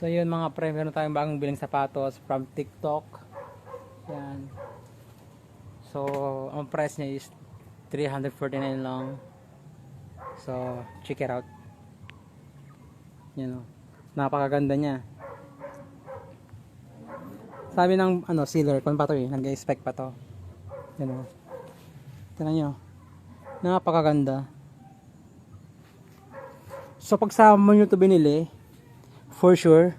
So yun mga pre, meron tayong bagong biling sapatos from TikTok. Yan. So ang price niya is 349 lang. So check it out. Yan o. Napakaganda niya. Sabi ng sealer, kung pa to nag-expect pa to. Yan o. Tignan nyo. Napakaganda. So pag sa mo nyo to binili, for sure,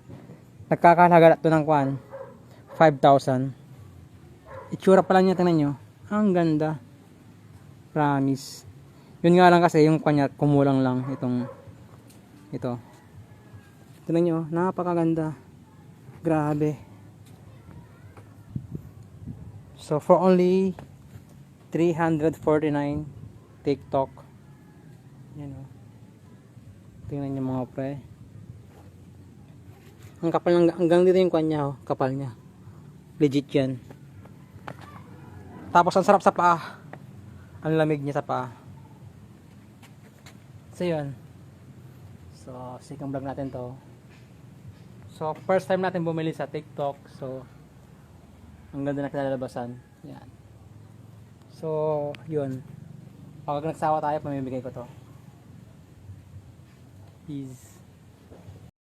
nagkakahalaga to ng 5,000. Itsura pa lang niya, tingnan nyo. Ang ganda. Promise. Yun nga lang kasi, yung kanya kumulang lang ito. Tingnan nyo, napakaganda. Grabe. So for only 349 TikTok. Yan o. Tingnan nyo mga pre. Ang kapal ng, hanggang dito yung kanya oh, kapal niya. Legit yan. Tapos ang sarap sa paa. Ang lamig niya sa paa. So yun. So second vlog natin to. So first time natin bumili sa TikTok. So ang ganda na kinalabasan. Yan. So yun. Pag nagsawa tayo, pamimigay ko to. Peace.